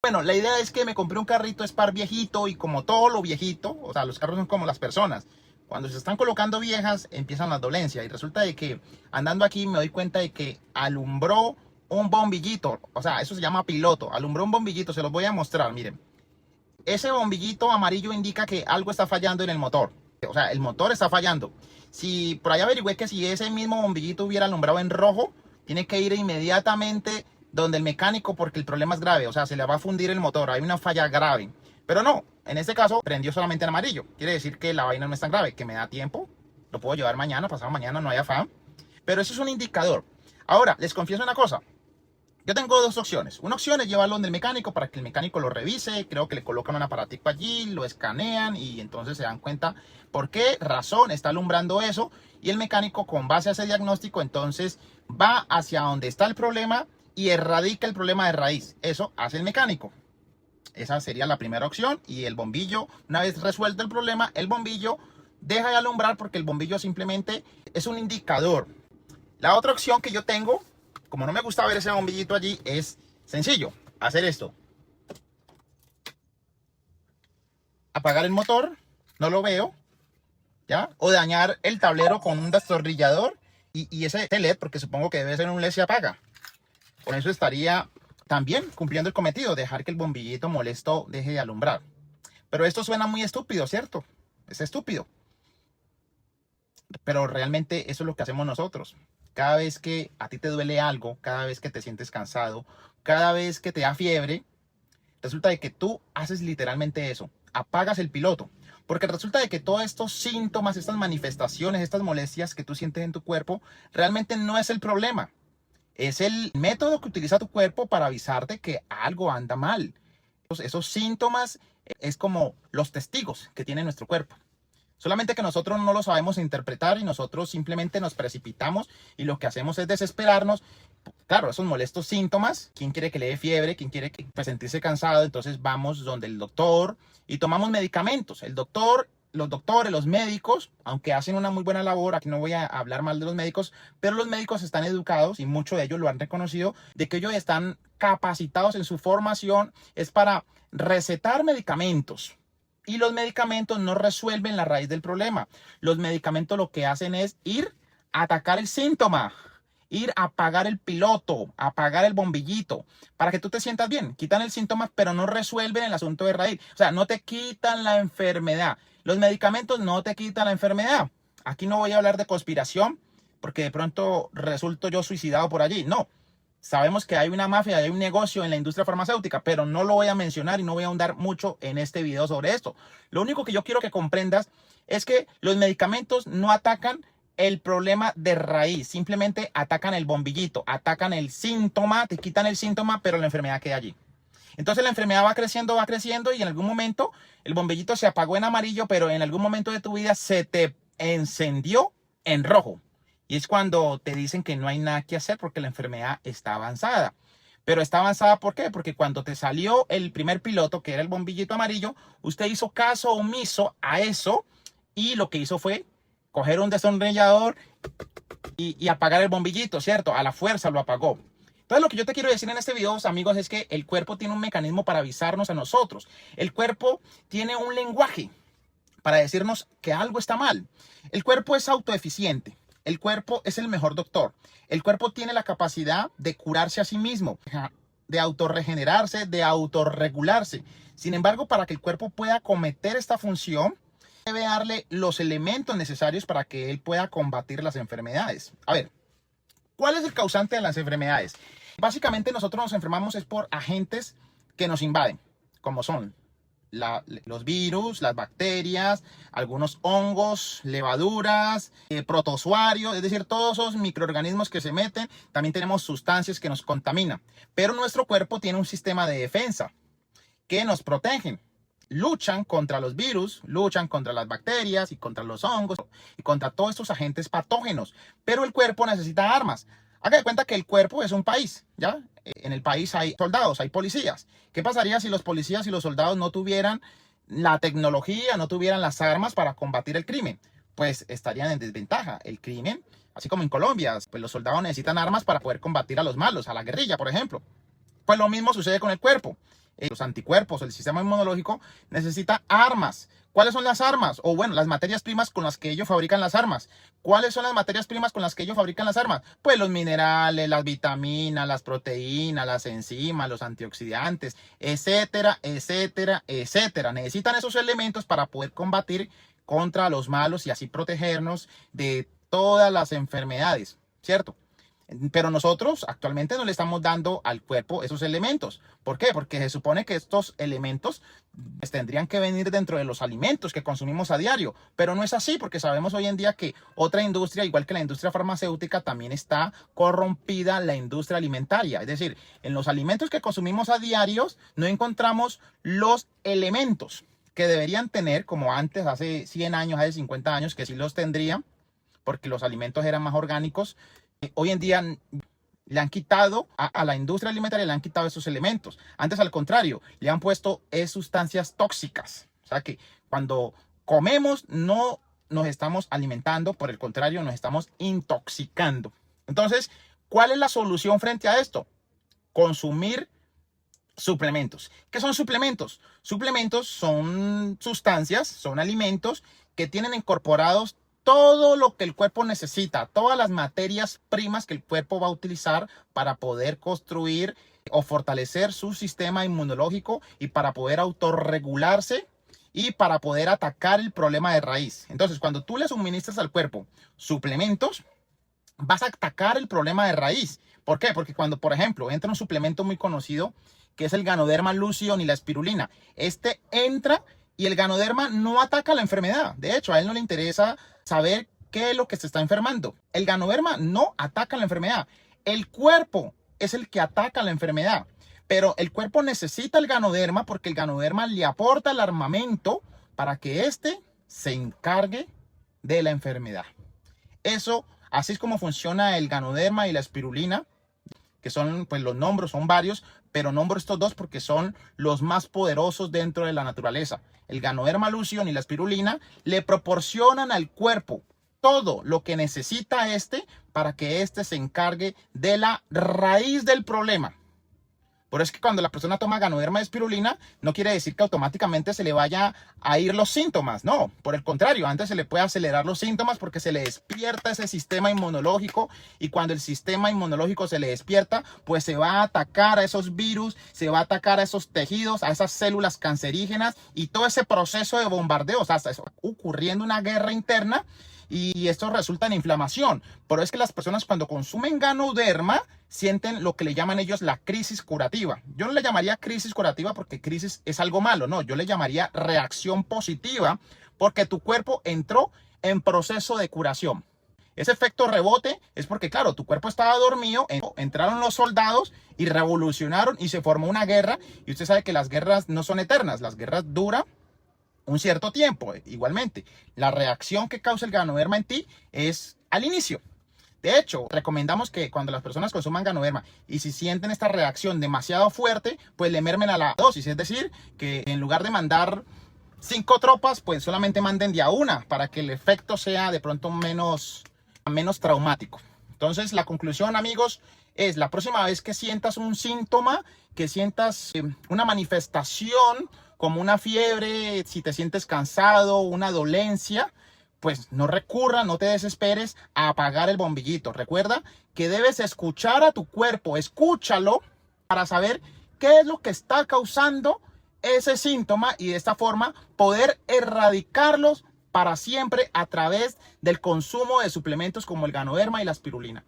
Bueno, la idea es que me compré un carrito Spark viejito y como todo lo viejito, o sea, los carros son como las personas. Cuando se están colocando viejas, empiezan las dolencias. Y resulta de que andando aquí me doy cuenta de que alumbró un bombillito. O sea, eso se llama piloto. Alumbró un bombillito, se los voy a mostrar, miren. Ese bombillito amarillo indica que algo está fallando en el motor. O sea, el motor está fallando. Si por ahí averigüé que si ese mismo bombillito hubiera alumbrado en rojo, tiene que ir inmediatamente donde el mecánico porque el problema es grave. O sea, se le va a fundir el motor. Hay una falla grave. Pero no, en este caso prendió solamente en amarillo. Quiere decir que la vaina no es tan grave, que me da tiempo. Lo puedo llevar mañana, pasado mañana, no hay afán. Pero eso es un indicador. Ahora, les confieso una cosa. Yo tengo dos opciones. Una opción es llevarlo donde el mecánico para que el mecánico lo revise. Creo que le colocan un aparatico allí, lo escanean y entonces se dan cuenta por qué razón está alumbrando eso. Y el mecánico, con base a ese diagnóstico, entonces va hacia donde está el problema y erradica el problema de raíz. Eso hace el mecánico. Esa sería la primera opción. Y el bombillo, una vez resuelto el problema, el bombillo deja de alumbrar porque el bombillo simplemente es un indicador. La otra opción que yo tengo, como no me gusta ver ese bombillito allí, es sencillo, hacer esto. Apagar el motor, no lo veo, ¿ya? O dañar el tablero con un destornillador y ese LED, porque supongo que debe ser un LED, se apaga. Con eso estaría también cumpliendo el cometido, dejar que el bombillito molesto deje de alumbrar. Pero esto suena muy estúpido, ¿cierto? Es estúpido. Pero realmente eso es lo que hacemos nosotros. Cada vez que a ti te duele algo, cada vez que te sientes cansado, cada vez que te da fiebre, resulta de que tú haces literalmente eso. Apagas el piloto. Porque resulta de que todos estos síntomas, estas manifestaciones, estas molestias que tú sientes en tu cuerpo, realmente no es el problema. Es el método que utiliza tu cuerpo para avisarte que algo anda mal. Esos síntomas es como los testigos que tiene nuestro cuerpo. Solamente que nosotros no lo sabemos interpretar y nosotros simplemente nos precipitamos y lo que hacemos es desesperarnos. Claro, esos molestos síntomas, ¿quién quiere que le dé fiebre? ¿Quién quiere sentirse cansado? Entonces vamos donde el doctor y tomamos medicamentos. El doctor, los doctores, los médicos, aunque hacen una muy buena labor, aquí no voy a hablar mal de los médicos, pero los médicos están educados y muchos de ellos lo han reconocido, de que ellos están capacitados en su formación, es para recetar medicamentos. Y los medicamentos no resuelven la raíz del problema. Los medicamentos lo que hacen es ir a atacar el síntoma, ir a apagar el piloto, a apagar el bombillito, para que tú te sientas bien. Quitan el síntoma, pero no resuelven el asunto de raíz. O sea, no te quitan la enfermedad. Los medicamentos no te quitan la enfermedad. Aquí no voy a hablar de conspiración, porque de pronto resulto yo suicidado por allí. No. Sabemos que hay una mafia, hay un negocio en la industria farmacéutica, pero no lo voy a mencionar y no voy a ahondar mucho en este video sobre esto. Lo único que yo quiero que comprendas es que los medicamentos no atacan el problema de raíz, simplemente atacan el bombillito, atacan el síntoma, te quitan el síntoma, pero la enfermedad queda allí. Entonces la enfermedad va creciendo y en algún momento el bombillito se apagó en amarillo, pero en algún momento de tu vida se te encendió en rojo. Y es cuando te dicen que no hay nada que hacer porque la enfermedad está avanzada. Pero está avanzada, ¿por qué? Porque cuando te salió el primer piloto, que era el bombillito amarillo, usted hizo caso omiso a eso y lo que hizo fue coger un destornillador y apagar el bombillito, ¿cierto? A la fuerza lo apagó. Entonces lo que yo te quiero decir en este video, amigos, es que el cuerpo tiene un mecanismo para avisarnos a nosotros. El cuerpo tiene un lenguaje para decirnos que algo está mal. El cuerpo es autoeficiente. El cuerpo es el mejor doctor. El cuerpo tiene la capacidad de curarse a sí mismo, de autorregenerarse, de autorregularse. Sin embargo, para que el cuerpo pueda cometer esta función, debe darle los elementos necesarios para que él pueda combatir las enfermedades. A ver, ¿cuál es el causante de las enfermedades? Básicamente nosotros nos enfermamos es por agentes que nos invaden, como son los virus, las bacterias, algunos hongos, levaduras, protozoarios, es decir, todos esos microorganismos que se meten. También tenemos sustancias que nos contaminan, pero nuestro cuerpo tiene un sistema de defensa que nos protegen. Luchan contra los virus, luchan contra las bacterias y contra los hongos y contra todos estos agentes patógenos, pero el cuerpo necesita armas. Haga de cuenta que el cuerpo es un país, ¿ya? En el país hay soldados, hay policías. ¿Qué pasaría si los policías y los soldados no tuvieran la tecnología, no tuvieran las armas para combatir el crimen? Pues estarían en desventaja. El crimen, así como en Colombia, pues los soldados necesitan armas para poder combatir a los malos, a la guerrilla, por ejemplo. Pues lo mismo sucede con el cuerpo. los anticuerpos, el sistema inmunológico necesita armas. ¿Cuáles son las armas? O bueno, las materias primas con las que ellos fabrican las armas. ¿Cuáles son las materias primas con las que ellos fabrican las armas? Pues los minerales, las vitaminas, las proteínas, las enzimas, los antioxidantes, etcétera, etcétera, etcétera. Necesitan esos elementos para poder combatir contra los malos y así protegernos de todas las enfermedades, ¿cierto? Pero nosotros actualmente no le estamos dando al cuerpo esos elementos. ¿Por qué? Porque se supone que estos elementos pues, tendrían que venir dentro de los alimentos que consumimos a diario. Pero no es así, porque sabemos hoy en día que otra industria, igual que la industria farmacéutica, también está corrompida la industria alimentaria. Es decir, en los alimentos que consumimos a diario no encontramos los elementos que deberían tener, como antes, hace 100 años, hace 50 años, que sí los tendrían, porque los alimentos eran más orgánicos. Hoy en día le han quitado a la industria alimentaria, le han quitado esos elementos. Antes, al contrario, le han puesto sustancias tóxicas. O sea que cuando comemos no nos estamos alimentando, por el contrario, nos estamos intoxicando. Entonces, ¿cuál es la solución frente a esto? Consumir suplementos. ¿Qué son suplementos? Suplementos son sustancias, son alimentos que tienen incorporados todo lo que el cuerpo necesita, todas las materias primas que el cuerpo va a utilizar para poder construir o fortalecer su sistema inmunológico y para poder autorregularse y para poder atacar el problema de raíz. Entonces, cuando tú le suministras al cuerpo suplementos, vas a atacar el problema de raíz. ¿Por qué? Porque cuando, por ejemplo, entra un suplemento muy conocido que es el Ganoderma Lucidum y la espirulina, este entra y el Ganoderma no ataca la enfermedad. De hecho, a él no le interesa saber qué es lo que se está enfermando. El Ganoderma no ataca la enfermedad. El cuerpo es el que ataca la enfermedad. Pero el cuerpo necesita el Ganoderma porque el Ganoderma le aporta el armamento para que éste se encargue de la enfermedad. Eso, así es como funciona el Ganoderma y la espirulina, que son, pues los nombres son varios, pero nombro estos dos porque son los más poderosos dentro de la naturaleza. El Ganoderma lucidum y la espirulina le proporcionan al cuerpo todo lo que necesita para que se encargue de la raíz del problema. Por eso es que cuando la persona toma Ganoderma y espirulina, no quiere decir que automáticamente se le vaya a ir los síntomas. No, por el contrario, antes se le puede acelerar los síntomas porque se le despierta ese sistema inmunológico y cuando el sistema inmunológico se le despierta, pues se va a atacar a esos virus, se va a atacar a esos tejidos, a esas células cancerígenas y todo ese proceso de bombardeo, o sea, está ocurriendo una guerra interna y esto resulta en inflamación. Por eso es que las personas cuando consumen Ganoderma sienten lo que le llaman ellos la crisis curativa. Yo no le llamaría crisis curativa porque crisis es algo malo, no, yo le llamaría reacción positiva porque tu cuerpo entró en proceso de curación. Ese efecto rebote es porque, claro, tu cuerpo estaba dormido, entraron los soldados y revolucionaron y se formó una guerra. Y usted sabe que las guerras no son eternas, las guerras duran un cierto tiempo. Igualmente, la reacción que causa el Ganoderma en ti es al inicio. De hecho, recomendamos que cuando las personas consuman Ganoderma y si sienten esta reacción demasiado fuerte, pues le mermen a la dosis. Es decir, que en lugar de mandar 5 tropas, pues solamente manden de a una para que el efecto sea de pronto menos traumático. Entonces, la conclusión, amigos, es la próxima vez que sientas un síntoma, que sientas una manifestación como una fiebre, si te sientes cansado, una dolencia, pues no recurra, no te desesperes a apagar el bombillito. Recuerda que debes escuchar a tu cuerpo, escúchalo para saber qué es lo que está causando ese síntoma y de esta forma poder erradicarlos para siempre a través del consumo de suplementos como el Ganoderma y la espirulina.